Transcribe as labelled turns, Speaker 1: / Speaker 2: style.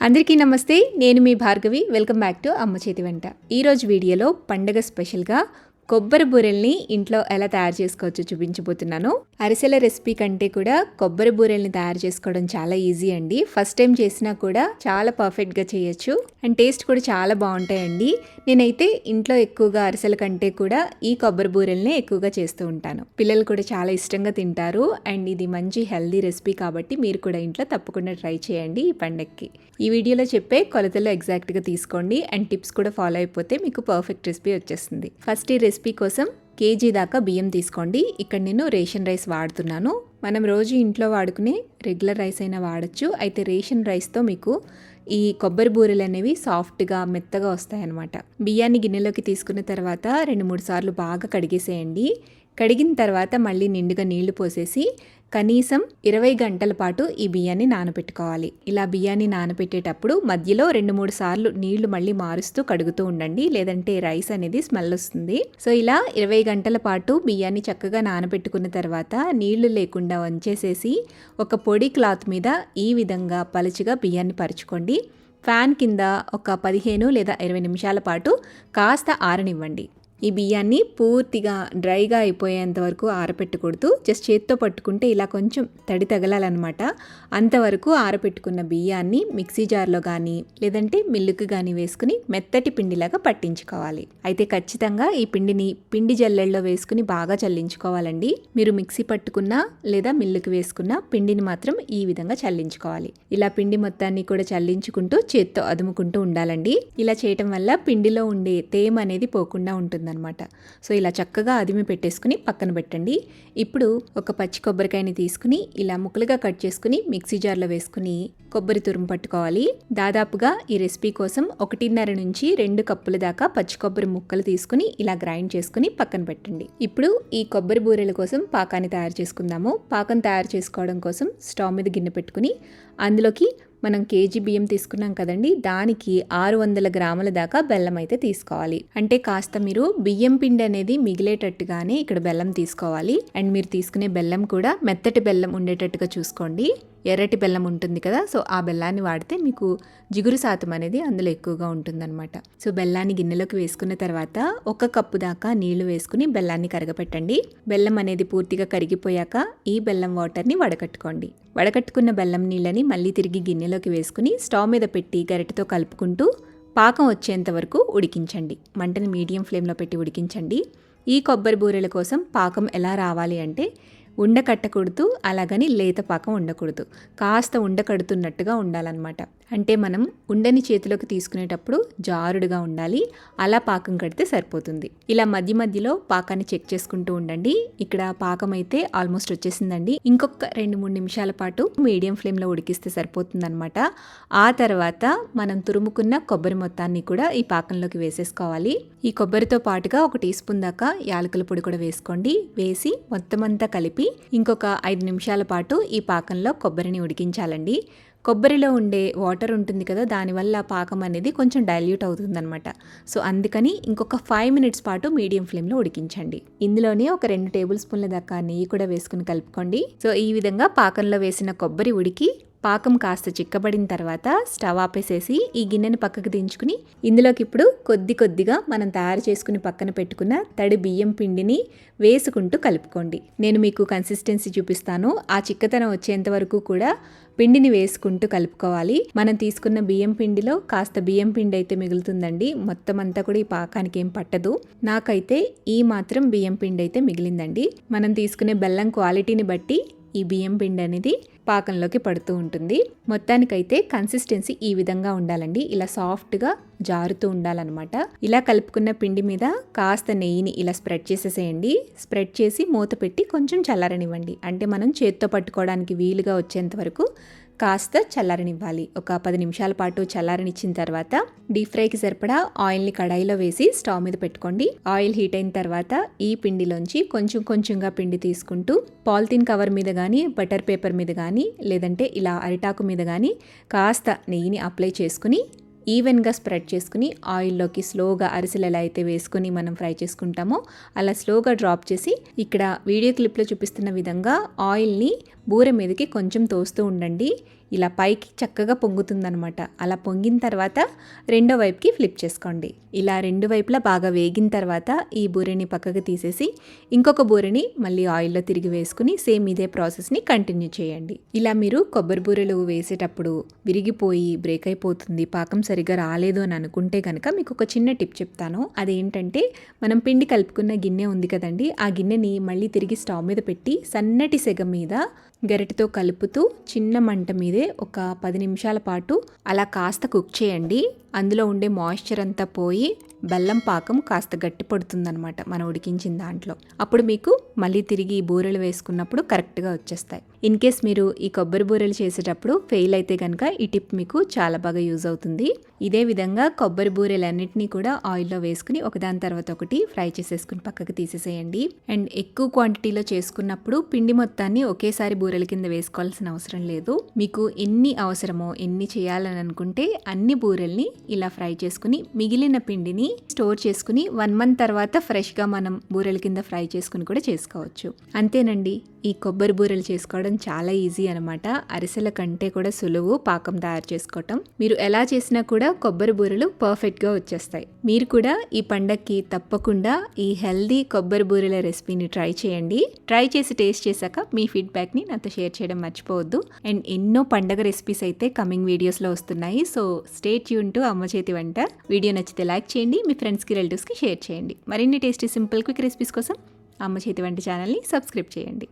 Speaker 1: అందరికీ నమస్తే. నేను మీ భార్గవి. వెల్కమ్ బ్యాక్ టు అమ్మ చేతి వంట. ఈరోజు వీడియోలో పండగ స్పెషల్గా కొబ్బరి బూరెల్ని ఇంట్లో ఎలా తయారు చేసుకోవచ్చో చూపించబోతున్నాను. అరిసెల రెసిపీ కంటే కూడా కొబ్బరి బూరెల్ని తయారు చేసుకోవడం చాలా ఈజీ అండి. ఫస్ట్ టైం చేసినా కూడా చాలా పర్ఫెక్ట్గా చేయొచ్చు అండ్ టేస్ట్ కూడా చాలా బాగుంటాయండి. నేనైతే ఇంట్లో ఎక్కువగా అరిసెల కంటే కూడా ఈ కొబ్బరి బూరెల్ని ఎక్కువగా చేస్తూ ఉంటాను. పిల్లలు కూడా చాలా ఇష్టంగా తింటారు అండ్ ఇది మంచి హెల్దీ రెసిపీ కాబట్టి మీరు కూడా ఇంట్లో తప్పకుండా ట్రై చేయండి ఈ పండగకి. ఈ వీడియోలో చెప్పే కొలతలు ఎగ్జాక్ట్గా తీసుకోండి అండ్ టిప్స్ కూడా ఫాలో అయిపోతే మీకు పర్ఫెక్ట్ రెసిపీ వచ్చేస్తుంది. ఫస్ట్ ఈ రెసిపీ కోసం కేజీ దాకా బియ్యం తీసుకోండి. ఇక్కడ నేను రేషన్ రైస్ వాడుతున్నాను. మనం రోజు ఇంట్లో వాడుకునే రెగ్యులర్ రైస్ అయినా వాడచ్చు. అయితే రేషన్ రైస్తో మీకు ఈ కొబ్బరి బూరెలు అనేవి సాఫ్ట్గా మెత్తగా వస్తాయన్నమాట. బియ్యాన్ని గిన్నెలోకి తీసుకున్న తర్వాత 2-3 సార్లు బాగా కడిగేసేయండి. కడిగిన తర్వాత మళ్ళీ నిండుగా నీళ్లు పోసేసి కనీసం 20 గంటల పాటు ఈ బియ్యాన్ని నానబెట్టుకోవాలి. ఇలా బియ్యాన్ని నానబెట్టేటప్పుడు మధ్యలో 2-3 సార్లు నీళ్లు మళ్ళీ మారుస్తూ కడుగుతూ ఉండండి, లేదంటే రైస్ అనేది స్మెల్ వస్తుంది. సో ఇలా 20 గంటల పాటు బియ్యాన్ని చక్కగా నానబెట్టుకున్న తర్వాత నీళ్లు లేకుండా వంచేసేసి ఒక పొడి క్లాత్ మీద ఈ విధంగా పలుచగా బియ్యాన్ని పరుచుకోండి. ఫ్యాన్ కింద ఒక 15 లేదా 20 నిమిషాల పాటు కాస్త ఆరనివ్వండి. ఈ బియ్యాన్ని పూర్తిగా డ్రైగా అయిపోయేంత వరకు ఆరపెట్టకూడదు. జస్ట్ చేత్తో పట్టుకుంటే ఇలా కొంచెం తడి తగలాలన్నమాట. అంతవరకు ఆరపెట్టుకున్న బియ్యాన్ని మిక్సీ జార్లో కానీ లేదంటే మిల్లుకు కానీ వేసుకుని మెత్తటి పిండిలాగా పట్టించుకోవాలి. అయితే ఖచ్చితంగా ఈ పిండిని పిండి జల్లెల్లో వేసుకుని బాగా చల్లించుకోవాలండి. మీరు మిక్సీ పట్టుకున్నా లేదా మిల్లుకు వేసుకున్న పిండిని మాత్రం ఈ విధంగా చల్లించుకోవాలి. ఇలా పిండి మొత్తాన్ని కూడా చల్లించుకుంటూ చేత్తో అదుముకుంటూ ఉండాలండి. ఇలా చేయటం వల్ల పిండిలో ఉండే తేమ అనేది పోకుండా ఉంటుంది అనమాట. సో ఇలా చక్కగా అదిమి పెట్టేసుకుని పక్కన పెట్టండి. ఇప్పుడు ఒక పచ్చి కొబ్బరికాయని తీసుకుని ఇలా ముక్కలుగా కట్ చేసుకుని మిక్సీ జార్లో వేసుకుని కొబ్బరి తురుము పట్టుకోవాలి. దాదాపుగా ఈ రెసిపీ కోసం 1.5 నుంచి 2 కప్పుల దాకా పచ్చి కొబ్బరి ముక్కలు తీసుకుని ఇలా గ్రైండ్ చేసుకుని పక్కన పెట్టండి. ఇప్పుడు ఈ కొబ్బరి బూరెల కోసం పాకాన్ని తయారు చేసుకుందాము. పాకం తయారు చేసుకోవడం కోసం స్టవ్ మీద గిన్నె పెట్టుకుని అందులోకి మనం కేజీ బియ్యం తీసుకున్నాం కదండి, దానికి 600 గ్రాముల దాకా బెల్లం అయితే తీసుకోవాలి. అంటే కాస్త మీరు బియ్యం పిండి అనేది మిగిలేటట్టుగానే ఇక్కడ బెల్లం తీసుకోవాలి. అండ్ మీరు తీసుకునే బెల్లం కూడా మెత్తటి బెల్లం ఉండేటట్టుగా చూసుకోండి. ఎర్రటి బెల్లం ఉంటుంది కదా, సో ఆ బెల్లాన్ని వాడితే మీకు జిగురు శాతం అనేది అందులో ఎక్కువగా ఉంటుందన్నమాట. సో బెల్లాన్ని గిన్నెలోకి వేసుకున్న తర్వాత 1 కప్పు దాకా నీళ్లు వేసుకుని బెల్లాన్ని కరగపెట్టండి. బెల్లం అనేది పూర్తిగా కరిగిపోయాక ఈ బెల్లం వాటర్ని వడకట్టుకోండి. వడకట్టుకున్న బెల్లం నీళ్ళని మళ్ళీ తిరిగి గిన్నెలోకి వేసుకుని స్టవ్ మీద పెట్టి గరిటెతో కలుపుకుంటూ పాకం వచ్చేంత వరకు ఉడికించండి. మంటని మీడియం ఫ్లేమ్లో పెట్టి ఉడికించండి. ఈ కొబ్బరి బూరెల కోసం పాకం ఎలా రావాలి అంటే ఉండకట్టకూడదు, అలాగని లేత పాకం ఉండకూడదు. కాస్త ఉండకడుతున్నట్టుగా ఉండాలన్నమాట. అంటే మనం ఉండని చేతిలోకి తీసుకునేటప్పుడు జారుడుగా ఉండాలి. అలా పాకం కడితే సరిపోతుంది. ఇలా మధ్య మధ్యలో పాకాన్ని చెక్ చేసుకుంటూ ఉండండి. ఇక్కడ పాకం అయితే ఆల్మోస్ట్ వచ్చేసిందండి. ఇంకొక 2-3 నిమిషాల పాటు మీడియం ఫ్లేమ్లో ఉడికిస్తే సరిపోతుందన్నమాట. ఆ తర్వాత మనం తురుముకున్న కొబ్బరి మొత్తాన్ని కూడా ఈ పాకంలోకి వేసేసుకోవాలి. ఈ కొబ్బరితో పాటుగా 1 టీ స్పూన్ దాకా యాలకుల పొడి కూడా వేసుకోండి. వేసి మొత్తం అంతా కలిపి ఇంకొక 5 నిమిషాల పాటు ఈ పాకంలో కొబ్బరిని ఉడికించాలండి. కొబ్బరిలో ఉండే వాటర్ ఉంటుంది కదా, దానివల్ల పాకం అనేది కొంచెం డైల్యూట్ అవుతుందన్నమాట. సో అందుకని ఇంకొక 5 మినిట్స్ పాటు మీడియం ఫ్లేమ్లో ఉడికించండి. ఇందులోనే ఒక 2 టేబుల్ స్పూన్ల దాకా నెయ్యి కూడా వేసుకుని కలుపుకోండి. సో ఈ విధంగా పాకంలో వేసిన కొబ్బరి ఉడికి పాకం కాస్త చిక్కబడిన తర్వాత స్టవ్ ఆపేసేసి ఈ గిన్నెని పక్కకు దించుకుని ఇందులోకి ఇప్పుడు కొద్దిగా మనం తయారు చేసుకుని పక్కన పెట్టుకున్న తడి బియ్యం పిండిని వేసుకుంటూ కలుపుకోండి. నేను మీకు కన్సిస్టెన్సీ చూపిస్తాను. ఆ చిక్కతనం వచ్చేంత వరకు కూడా పిండిని వేసుకుంటూ కలుపుకోవాలి. మనం తీసుకున్న బియ్యం పిండిలో కాస్త బియ్యం పిండి అయితే మిగులుతుందండి. మొత్తం అంతా కూడా ఈ పాకానికి ఏం పట్టదు. నాకైతే ఈ మాత్రం బియ్యం పిండి అయితే మిగిలిందండి. మనం తీసుకునే బెల్లం క్వాలిటీని బట్టి ఈ బియ్యం పిండి అనేది పాకంలోకి పడుతూ ఉంటుంది. మొత్తానికైతే కన్సిస్టెన్సీ ఈ విధంగా ఉండాలండి. ఇలా సాఫ్ట్గా జారుతూ ఉండాలన్నమాట. ఇలా కలుపుకున్న పిండి మీద కాస్త నెయ్యిని ఇలా స్ప్రెడ్ చేసేసేయండి. స్ప్రెడ్ చేసి మూత పెట్టి కొంచెం చల్లారనివ్వండి. అంటే మనం చేత్తో పట్టుకోవడానికి వీలుగా వచ్చేంత వరకు కాస్త చల్లారనివ్వాలి. ఒక 10 నిమిషాల పాటు చల్లారనిచ్చిన తర్వాత డీప్ ఫ్రైకి సరిపడా ఆయిల్ని కడాయిలో వేసి స్టవ్ మీద పెట్టుకోండి. ఆయిల్ హీట్ అయిన తర్వాత ఈ పిండిలోంచి కొంచెంగా పిండి తీసుకుంటూ పాలిథిన్ కవర్ మీద కానీ బటర్ పేపర్ మీద కానీ లేదంటే ఇలా అరిటాకు మీద కానీ కాస్త నెయ్యిని అప్లై చేసుకుని ఈవెన్గా స్ప్రెడ్ చేసుకుని ఆయిల్లోకి స్లోగా అరిసెలు ఎలా అయితే వేసుకొని మనం ఫ్రై చేసుకుంటామో అలా స్లోగా డ్రాప్ చేసి ఇక్కడ వీడియో క్లిప్లో చూపిస్తున్న విధంగా ఆయిల్ని బూర మీదకి కొంచెం తోస్తూ ఉండండి. ఇలా పైకి చక్కగా పొంగుతుందనమాట. అలా పొంగిన తర్వాత రెండో వైపుకి ఫ్లిప్ చేసుకోండి. ఇలా రెండు వైపులా బాగా వేగిన తర్వాత ఈ బూరెని పక్కకు తీసేసి ఇంకొక బూరెని మళ్ళీ ఆయిల్లో తిరిగి వేసుకుని సేమ్ ఇదే ప్రాసెస్ని కంటిన్యూ చేయండి. ఇలా మీరు కొబ్బరి బూరెలు వేసేటప్పుడు విరిగిపోయి బ్రేక్ అయిపోతుంది, పాకం సరిగా రాలేదు అని అనుకుంటే కనుక మీకు ఒక చిన్న టిప్ చెప్తాను. అదేంటంటే మనం పిండి కలుపుకున్న గిన్నె ఉంది కదండి, ఆ గిన్నెని మళ్ళీ తిరిగి స్టవ్ మీద పెట్టి సన్నటి సెగ మీద గరిటెతో కలుపుతూ చిన్న మంట మీదే ఒక 10 నిమిషాల పాటు అలా కాస్త కుక్ చేయండి. అందులో ఉండే మాయిశ్చర్ అంతా పోయి బెల్లం పాకం కాస్త గట్టి పడుతుందనమాట మనం ఉడికించిన దాంట్లో. అప్పుడు మీకు మళ్ళీ తిరిగి ఈ బూరెలు వేసుకున్నప్పుడు కరెక్ట్గా వచ్చేస్తాయి. ఇన్ కేస్ మీరు ఈ కొబ్బరి బూరెలు చేసేటప్పుడు ఫెయిల్ అయితే కనుక ఈ టిప్ మీకు చాలా బాగా యూజ్ అవుతుంది. ఇదే విధంగా కొబ్బరి బూరెలన్నిటినీ కూడా ఆయిల్లో వేసుకుని ఒకదాని తర్వాత ఒకటి ఫ్రై చేసేసుకుని పక్కకు తీసేసేయండి. అండ్ ఎక్కువ క్వాంటిటీలో చేసుకున్నప్పుడు పిండి మొత్తాన్ని ఒకేసారి బూరెల కింద వేసుకోవాల్సిన అవసరం లేదు. మీకు ఎన్ని అవసరమో ఎన్ని చేయాలని అనుకుంటే అన్ని బూరెల్ని ఇలా ఫ్రై చేసుకుని మిగిలిన పిండిని స్టోర్ చేసుకుని 1 మంత్ తర్వాత ఫ్రెష్గా మనం బూరెల కింద ఫ్రై చేసుకుని కూడా చేసుకోవచ్చు. అంతేనండి, ఈ కొబ్బరి బూరెలు చేసుకోవడం చాలా ఈజీ అనమాట. అరిసెల కంటే కూడా సులువు పాకం తయారు చేసుకోవటం. మీరు ఎలా చేసినా కూడా కొబ్బరి బూరెలు పర్ఫెక్ట్గా వచ్చేస్తాయి. మీరు కూడా ఈ పండక్కి తప్పకుండా ఈ హెల్దీ కొబ్బరి బూరెల రెసిపీని ట్రై చేయండి. ట్రై చేసి టేస్ట్ చేశాక మీ ఫీడ్బ్యాక్ని నాతో షేర్ చేయడం మర్చిపోవద్దు. అండ్ ఎన్నో పండగ రెసిపీస్ అయితే కమింగ్ వీడియోస్లో వస్తున్నాయి. సో స్టే ట్యూన్ టు అమ్మ చేతి వంట. వీడియో నచ్చితే లైక్ చేయండి, మీ ఫ్రెండ్స్కి రిలేటివ్స్కి షేర్ చేయండి. మరిన్ని టేస్టీ సింపుల్ క్విక్ రెసిపీస్ కోసం అమ్మ చేతి వంట ఛానల్ని సబ్స్క్రైబ్ చేయండి.